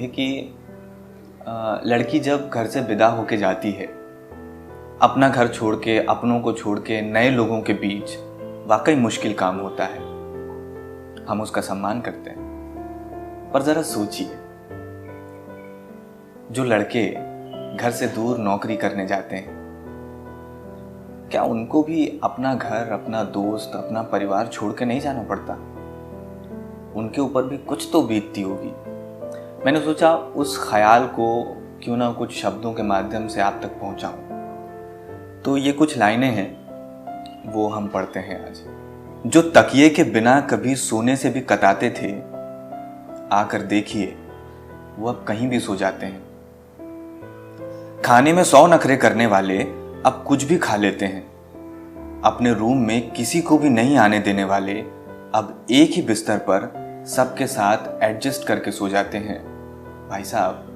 थे कि लड़की जब घर से विदा होके जाती है, अपना घर छोड़ के, अपनों को छोड़ के नए लोगों के बीच, वाकई मुश्किल काम होता है। हम उसका सम्मान करते हैं, पर जरा सोचिए, जो लड़के घर से दूर नौकरी करने जाते हैं, क्या उनको भी अपना घर, अपना दोस्त, अपना परिवार छोड़ के नहीं जाना पड़ता? उनके ऊपर भी कुछ तो बीतती होगी। मैंने सोचा उस ख्याल को क्यों ना कुछ शब्दों के माध्यम से आप तक पहुंचाऊं। तो ये कुछ लाइनें हैं, वो हम पढ़ते हैं आज। जो तकिए के बिना कभी सोने से भी कताते थे, आकर देखिए वो अब कहीं भी सो जाते हैं। खाने में 100 नखरे करने वाले अब कुछ भी खा लेते हैं। अपने रूम में किसी को भी नहीं आने देने वाले अब एक ही बिस्तर पर सबके साथ एडजस्ट करके सो जाते हैं। भाई साहब,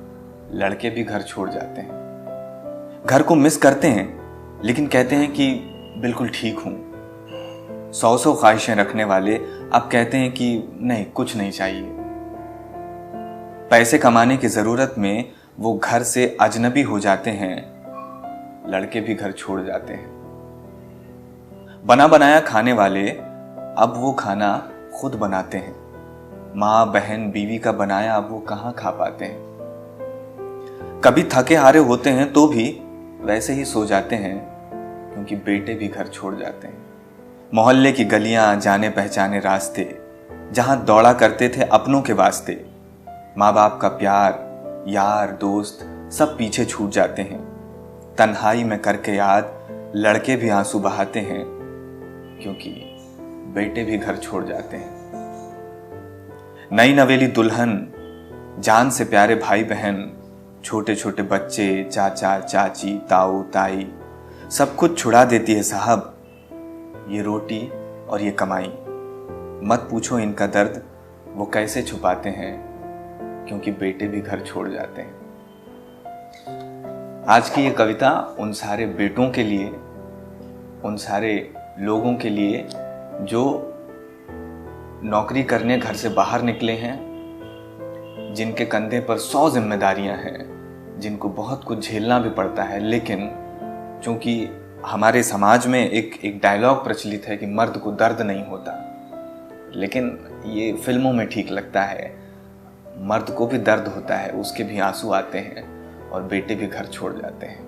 लड़के भी घर छोड़ जाते हैं, घर को मिस करते हैं, लेकिन कहते हैं कि बिल्कुल ठीक हूं। 100 ख्वाहिशें रखने वाले अब कहते हैं कि नहीं, कुछ नहीं चाहिए। पैसे कमाने की जरूरत में वो घर से अजनबी हो जाते हैं, लड़के भी घर छोड़ जाते हैं। बना बनाया खाने वाले अब वो खाना खुद बनाते हैं। माँ, बहन, बीवी का बनाया अब वो कहाँ खा पाते हैं। कभी थके हारे होते हैं तो भी वैसे ही सो जाते हैं, क्योंकि बेटे भी घर छोड़ जाते हैं। मोहल्ले की गलियां, जाने पहचाने रास्ते, जहां दौड़ा करते थे अपनों के वास्ते, माँ बाप का प्यार, यार, दोस्त सब पीछे छूट जाते हैं। तन्हाई में करके याद लड़के भी आंसू बहाते हैं, क्योंकि बेटे भी घर छोड़ जाते हैं। नई नवेली दुल्हन, जान से प्यारे भाई बहन, छोटे छोटे बच्चे, चाचा चाची, ताऊ ताई, सब कुछ छुड़ा देती है साहब ये रोटी और ये कमाई। मत पूछो इनका दर्द वो कैसे छुपाते हैं, क्योंकि बेटे भी घर छोड़ जाते हैं। आज की ये कविता उन सारे बेटों के लिए, उन सारे लोगों के लिए जो नौकरी करने घर से बाहर निकले हैं, जिनके कंधे पर 100 जिम्मेदारियां हैं, जिनको बहुत कुछ झेलना भी पड़ता है, लेकिन चूंकि हमारे समाज में एक डायलॉग प्रचलित है कि मर्द को दर्द नहीं होता, लेकिन ये फिल्मों में ठीक लगता है। मर्द को भी दर्द होता है, उसके भी आंसू आते हैं और बेटे भी घर छोड़ जाते हैं।